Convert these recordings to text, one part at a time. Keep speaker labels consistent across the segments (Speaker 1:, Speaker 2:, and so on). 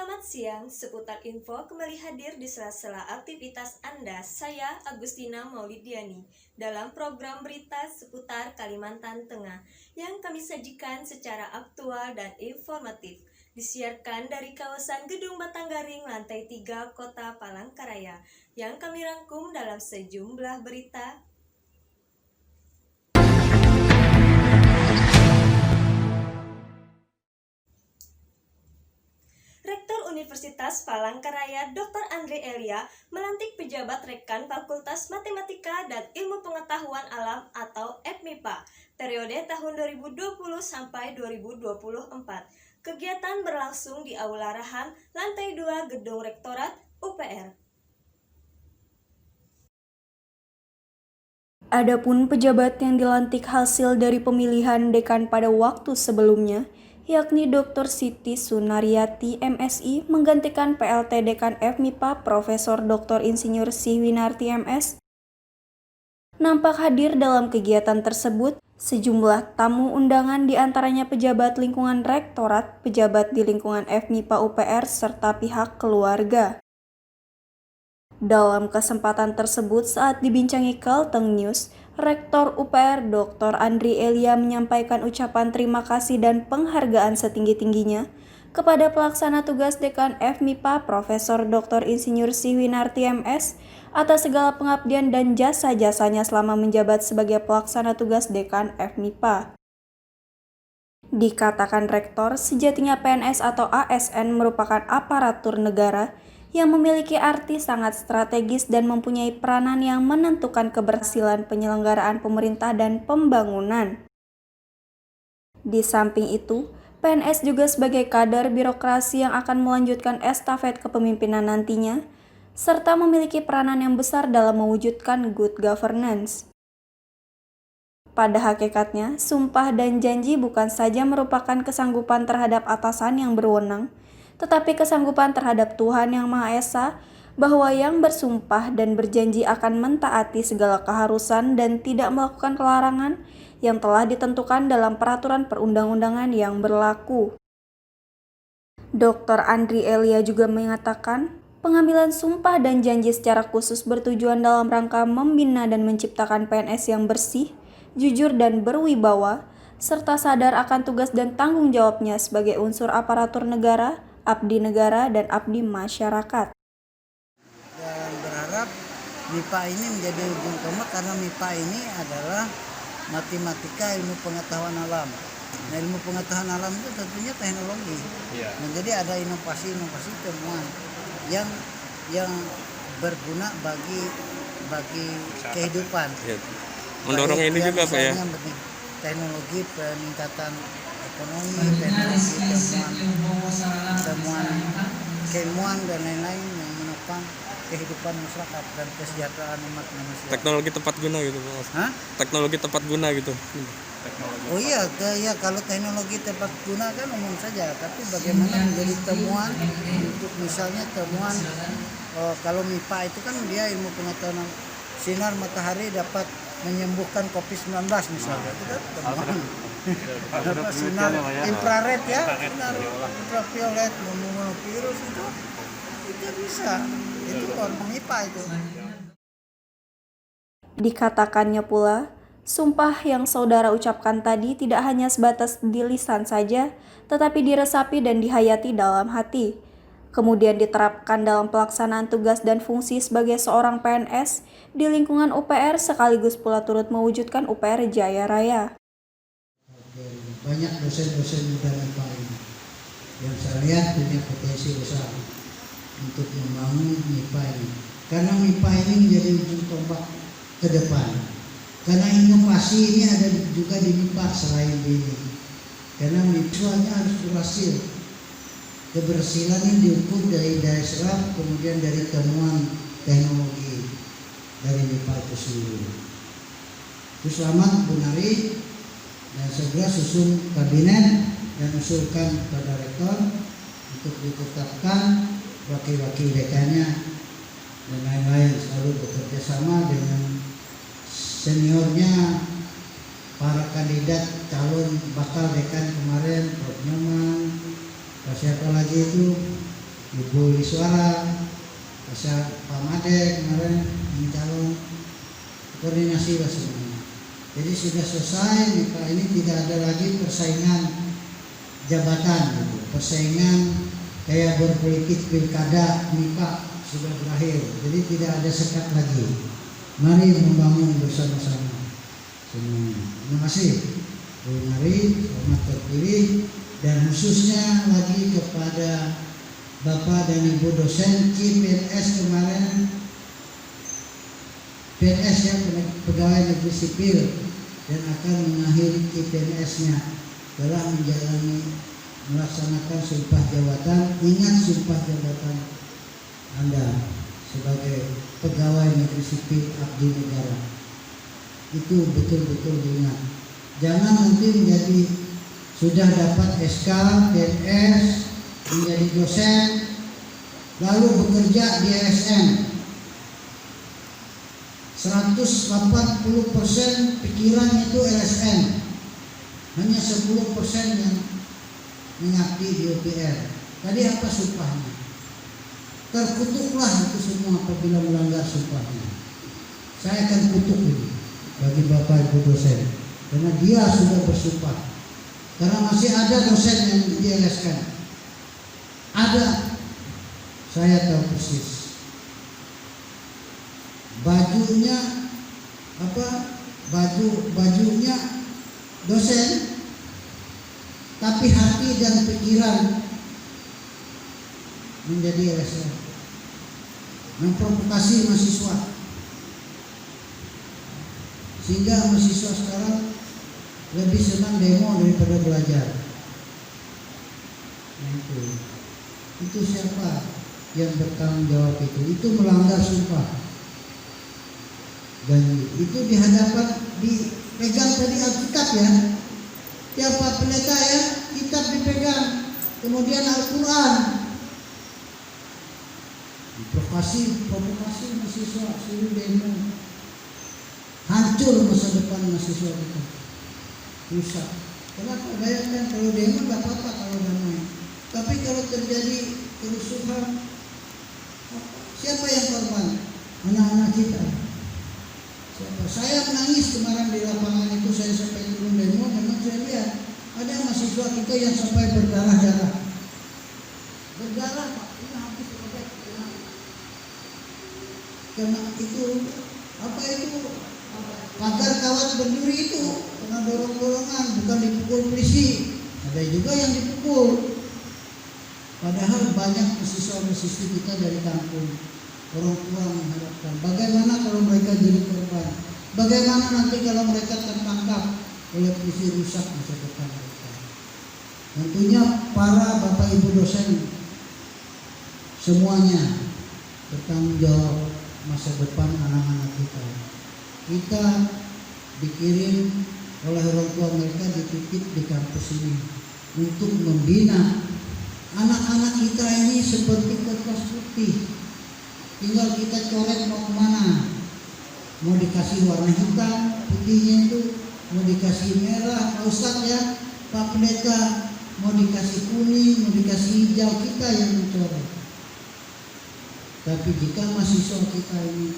Speaker 1: Selamat siang, seputar info kembali hadir di sela-sela aktivitas Anda. Saya Agustina Maulidiani dalam program berita seputar Kalimantan Tengah yang kami sajikan secara aktual dan informatif. Disiarkan dari kawasan Gedung Batanggaring lantai 3 Kota Palangkaraya yang kami rangkum dalam sejumlah berita. Rektor Universitas Palangkaraya Dr. Andre Elia melantik pejabat Rekan Fakultas Matematika dan Ilmu Pengetahuan Alam atau FMIPA periode tahun 2020 sampai 2024. Kegiatan berlangsung di Aula Rahan, lantai 2 Gedung Rektorat UPR. Adapun pejabat yang dilantik hasil dari pemilihan dekan pada waktu sebelumnya, yakni Dr. Siti Sunaryati MSI menggantikan PLT Dekan FMIPA Profesor Dr. Insinyur Siwinarti MS. Nampak hadir dalam kegiatan tersebut sejumlah tamu undangan diantaranya pejabat lingkungan rektorat, pejabat di lingkungan FMIPA UPR, serta pihak keluarga. Dalam kesempatan tersebut saat dibincangi Kalteng News, Rektor UPR Dr. Andre Elia menyampaikan ucapan terima kasih dan penghargaan setinggi-tingginya kepada pelaksana tugas Dekan FMIPA Profesor Dr. Insinyur Siwinarti MS atas segala pengabdian dan jasa-jasanya selama menjabat sebagai pelaksana tugas Dekan FMIPA. Dikatakan Rektor, sejatinya PNS atau ASN merupakan aparatur negara yang memiliki arti sangat strategis dan mempunyai peranan yang menentukan keberhasilan penyelenggaraan pemerintah dan pembangunan. Di samping itu, PNS juga sebagai kader birokrasi yang akan melanjutkan estafet kepemimpinan nantinya, serta memiliki peranan yang besar dalam mewujudkan good governance. Pada hakikatnya, sumpah dan janji bukan saja merupakan kesanggupan terhadap atasan yang berwenang, tetapi kesanggupan terhadap Tuhan Yang Maha Esa, bahwa yang bersumpah dan berjanji akan mentaati segala keharusan dan tidak melakukan kelarangan yang telah ditentukan dalam peraturan perundang-undangan yang berlaku. Dr. Andre Elia juga mengatakan, pengambilan sumpah dan janji secara khusus bertujuan dalam rangka membina dan menciptakan PNS yang bersih, jujur dan berwibawa, serta sadar akan tugas dan tanggung jawabnya sebagai unsur aparatur negara, abdi negara, dan abdi masyarakat.
Speaker 2: Dan berharap MIPA ini menjadi ujung tombak karena MIPA ini adalah matematika ilmu pengetahuan alam. Nah, ilmu pengetahuan alam itu tentunya teknologi. Nah, jadi ada inovasi-inovasi temuan yang berguna bagi kehidupan.
Speaker 3: Mendorong ini juga Pak ya.
Speaker 2: Teknologi peningkatan ekonomi, teknologi temuan keilmuan dan lain-lain yang menopang kehidupan masyarakat dan kesejahteraan umat manusia.
Speaker 3: Teknologi tepat guna gitu Pak.
Speaker 2: Hah?
Speaker 3: Teknologi tepat guna gitu.
Speaker 2: Oh iya, kalau teknologi tepat guna kan umum saja, tapi bagaimana menjadi temuan untuk misalnya temuan kalau MIPA itu kan dia ilmu pengetahuan sinar matahari dapat menyembuhkan COVID-19 misalnya, itu kan temuan. Sinar infrared ya, sinar ultraviolet membunuh virus itu bisa, itu MIPA itu.
Speaker 1: Dikatakannya pula, sumpah yang saudara ucapkan tadi tidak hanya sebatas di lisan saja, tetapi diresapi dan dihayati dalam hati. Kemudian diterapkan dalam pelaksanaan tugas dan fungsi sebagai seorang PNS di lingkungan UPR sekaligus pula turut mewujudkan UPR Jaya Raya.
Speaker 4: Banyak dosen-dosen muda MIPA ini yang saya lihat punya potensi besar untuk membangun MIPA ini. Karena MIPA ini menjadi ujung tombak ke depan. Karena inovasi ini ada juga di MIPA selain di ini. Karena MIPA harus berhasil. Keberhasilan ini diukur dari daya serap, kemudian dari temuan teknologi dari MIPA itu sendiri. Itu selamat Bu Nari, dan segera susun kabinet dan usulkan pada rektor untuk ditetapkan wakil-wakil dekannya dan lain-lain, selalu bekerja sama dengan seniornya para kandidat calon bakal dekan kemarin, Prof. Nyoman, siapa lagi itu Ibu Iswara, Pasal Pak Made kemarin yang calon koordinasi lah semuanya. Jadi sudah selesai MIPA ini, tidak ada lagi persaingan jabatan gitu. Persaingan kayak berpolitik pilkada, MIPA sudah berakhir. Jadi tidak ada sekat lagi. Mari membangun bersama-sama semuanya. Terima kasih. Mari selamat terpilih, dan khususnya lagi kepada Bapak dan Ibu dosen CPNS kemarin, PNS ya, pegawai negeri sipil, dan akan mengakhiri CPNS-nya telah melaksanakan sumpah jabatan. Ingat sumpah jabatan Anda sebagai pegawai negeri sipil abdi negara. Itu betul-betul diingat. Jangan nanti menjadi sudah dapat SK, PNS, menjadi dosen, lalu bekerja di ASN. 180% pikiran itu LSN, hanya 10% yang mengabdi di UPR. Tadi apa sumpahnya? Terkutuklah itu semua apabila melanggar sumpahnya. Saya akan kutuk ini bagi Bapak Ibu dosen, karena dia sudah bersumpah. Karena masih ada dosen yang di-LS-kan. Ada, saya tahu persis. Bajunya bajunya dosen, tapi hati dan pikiran menjadi LSM, memprovokasi mahasiswa, sehingga mahasiswa sekarang lebih senang demo daripada belajar. Nah, itu siapa yang bertanggung jawab itu melanggar sumpah. Dan itu di hadapan, dipegang tadi Alkitab ya, tiap pendeta ya, kitab dipegang, kemudian Al-Quran. Provokasi mahasiswa, suruh demo, hancur masa depan mahasiswa kita, rusak. Kenapa? Bayangkan kalau demo gak apa-apa kalau damai, tapi kalau terjadi kerusuhan, siapa yang korban? Anak-anak kita. Saya menangis kemarin di lapangan itu, saya sampai turun demo, memang saya lihat ada mahasiswa kita yang sampai berdarah-darah. Berdarah Pak, ini habis robek. Karena itu, apa itu? Pagar kawat berduri itu, kena dorong-dorongan, bukan dipukul polisi. Ada juga yang dipukul. Padahal banyak mahasiswa-mahasiswi kita dari kampung. Orang tua mengharapkan bagaimana kalau mereka jadi korban, bagaimana nanti kalau mereka tertangkap oleh polisi, rusak masa depan mereka. Tentunya para Bapak Ibu dosen semuanya bertanggung jawab masa depan anak-anak kita. Kita dikirim oleh orang tua mereka, dititip di kampus ini untuk membina anak-anak kita ini seperti kertas putih. Tinggal kita coret mau kemana, mau dikasih warna hitam, putihnya itu, mau dikasih merah, Pak Ustadz ya, Pak Pendeta, mau dikasih kuning, mau dikasih hijau, kita yang mencoret. Tapi jika mahasiswa kita ini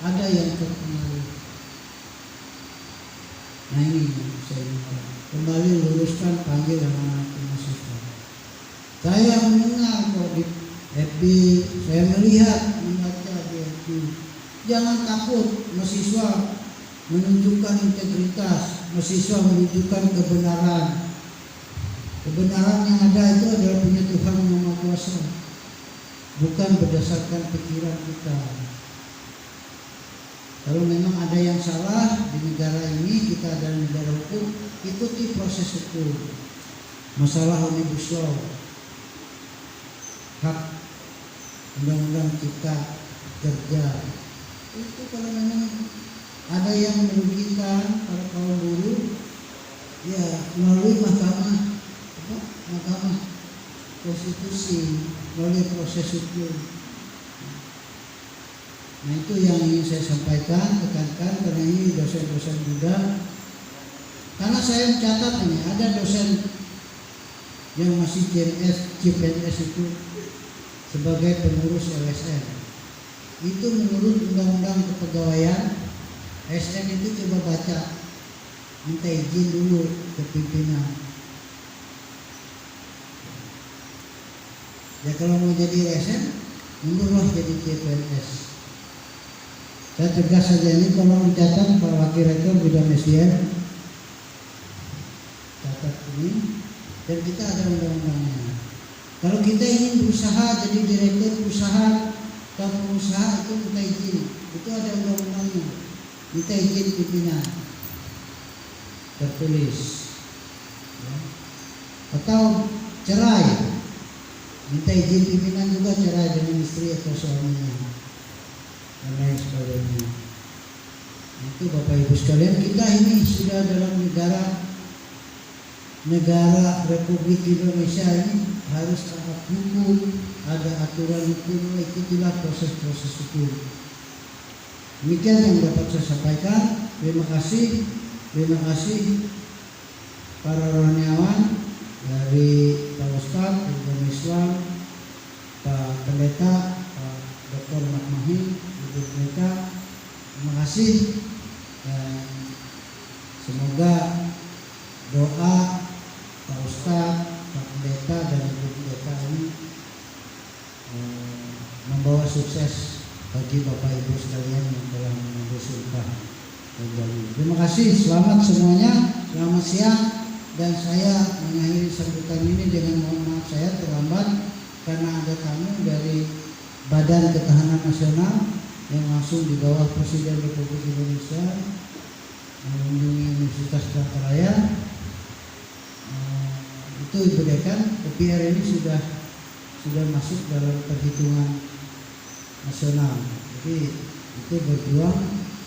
Speaker 4: ada yang terpengaruh, nah ini saya minta kembali luruskan, panggil anak-anak mahasiswa. Saya mendengar kok di FB, saya melihat, membaca di FB. Jangan takut mahasiswa menunjukkan integritas, mahasiswa menunjukkan kebenaran. Kebenaran yang ada itu adalah punya Tuhan yang Maha Kuasa, bukan berdasarkan pikiran kita. Kalau memang ada yang salah di negara ini, kita adalah negara hukum, ikuti proses hukum. Masalah Omnibus Law, hak undang-undang cipta kerja, itu kalau memang ada yang merugikan para kaum buruh, ya melalui mahkamah konstitusi, melalui proses hukum. Nah itu yang ingin saya sampaikan, tekankan, karena ini dosen-dosen muda. Karena saya mencatat ini ada dosen yang masih CPNS itu sebagai pengurus LSM. Itu menurut Undang-Undang Kepegawaian, SN itu coba baca, minta izin dulu ke pimpinan. Ya kalau mau jadi SN, mundurlah jadi CPNS. Saya tegas saja ini, tolong dicatat Pak Wakil Rektor Bidang SDM, catat ini, dan kita ada undang-undangnya. Kalau kita ingin berusaha jadi direktur usaha atau pengusaha itu minta izin, itu ada undang-undangnya, minta izin pimpinan tertulis. Ya. Atau cerai, minta izin pimpinan juga cerai dengan istri atau suaminya dan lain sebagainya. Itu Bapak Ibu sekalian, kita ini sudah dalam negara Republik Indonesia ini harus ada hukum, ada aturan hukum, ikutilah proses-proses hukum. Demikian yang dapat saya sampaikan. Terima kasih para rohaniawan dari Pak Ustadz, Pak Islam, Pak Pendeta, Pak Dr. Mahmahi, Ibu Pendeta. Terima kasih, dan semoga doa Pak Ustadz, Pak Pendeta, dan Ibu Pendeta ini membawa sukses bagi Bapak Ibu sekalian yang telah mengambil sumpah. Terima kasih, selamat semuanya, selamat siang, dan saya mengakhiri sambutan ini dengan mohon maaf saya terlambat karena ada tamu dari Badan Ketahanan Nasional yang langsung di bawah Presiden Republik Indonesia mengunjungi Universitas Pelita. Itu Ibu Dekan, PR ini sudah masuk dalam perhitungan nasional. Jadi itu berjuang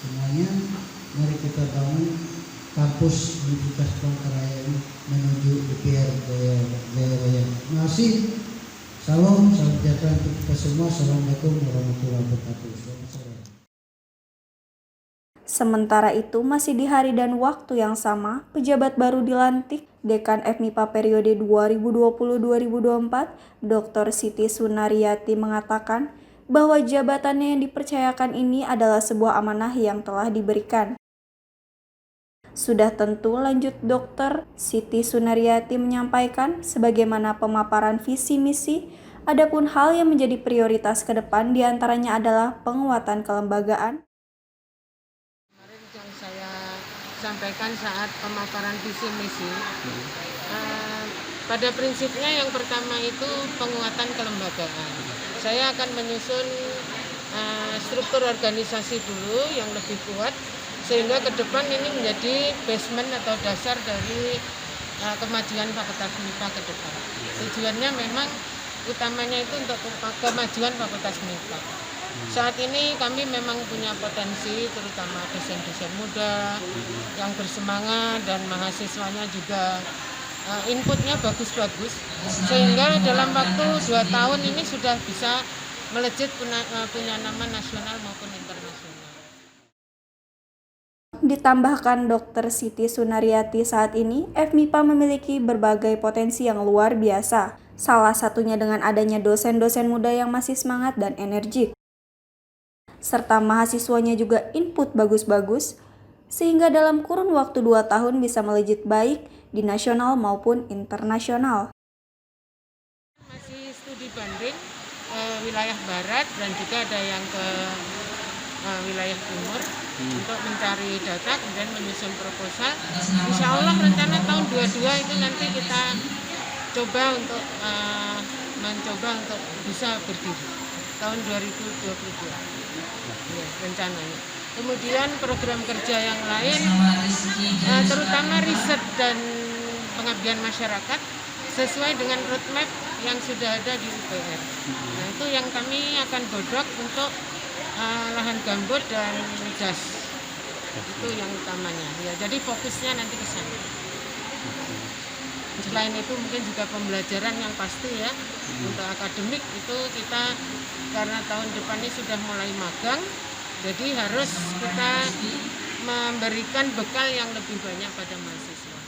Speaker 4: semuanya, mari kita bangun kampus Universitas Pelita ini menuju UPR Jaya. Terima kasih. Salam sejahtera untuk kita semua. Assalamualaikum warahmatullahi wabarakatuh. Selamat sore.
Speaker 1: Sementara itu, masih di hari dan waktu yang sama, pejabat baru dilantik, Dekan FMIPA periode 2020-2024, Dr. Siti Sunaryati mengatakan bahwa jabatannya yang dipercayakan ini adalah sebuah amanah yang telah diberikan. Sudah tentu, lanjut Dr. Siti Sunaryati menyampaikan, sebagaimana pemaparan visi misi, adapun hal yang menjadi prioritas ke depan diantaranya adalah penguatan kelembagaan.
Speaker 5: Kemarin yang saya sampaikan saat pemaparan visi misi, pada prinsipnya yang pertama itu penguatan kelembagaan. Saya akan menyusun struktur organisasi dulu yang lebih kuat, sehingga ke depan ini menjadi basement atau dasar dari kemajuan Fakultas MIPA ke depan. Tujuannya memang utamanya itu untuk kemajuan Fakultas MIPA. Saat ini kami memang punya potensi, terutama dosen-dosen muda yang bersemangat dan mahasiswanya juga inputnya bagus-bagus, sehingga dalam waktu 2 tahun ini sudah bisa melejit punya nama nasional maupun internasional.
Speaker 1: Ditambahkan Dr. Siti Sunaryati, saat ini FMIPA memiliki berbagai potensi yang luar biasa. Salah satunya dengan adanya dosen-dosen muda yang masih semangat dan energik. Serta mahasiswanya juga input bagus-bagus, sehingga dalam kurun waktu 2 tahun bisa melejit baik di nasional maupun internasional.
Speaker 5: Masih studi banding wilayah barat dan juga ada yang ke wilayah timur untuk mencari data, kemudian menyusun proposal. Insya Allah rencana tahun 22 itu nanti kita coba untuk bisa berdiri tahun 2022 ya, rencananya. Kemudian program kerja yang lain, terutama riset dan pengabdian masyarakat sesuai dengan roadmap yang sudah ada di UPR. Nah, itu yang kami akan godok untuk lahan gambut dan das. Itu yang utamanya. Ya, jadi fokusnya nanti ke sana. Selain itu mungkin juga pembelajaran yang pasti ya. Untuk akademik itu kita karena tahun depan ini sudah mulai magang, jadi harus kita memberikan bekal yang lebih banyak pada mahasiswa.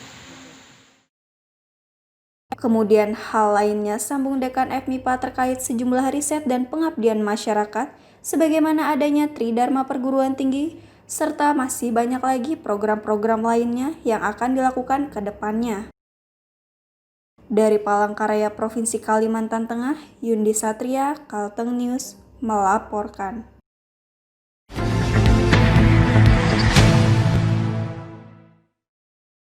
Speaker 1: Kemudian hal lainnya sambung Dekan FMIPA terkait sejumlah riset dan pengabdian masyarakat, sebagaimana adanya Tridharma Perguruan Tinggi, serta masih banyak lagi program-program lainnya yang akan dilakukan ke depannya. Dari Palangkaraya, Provinsi Kalimantan Tengah, Yundi Satria, Kalteng News, melaporkan.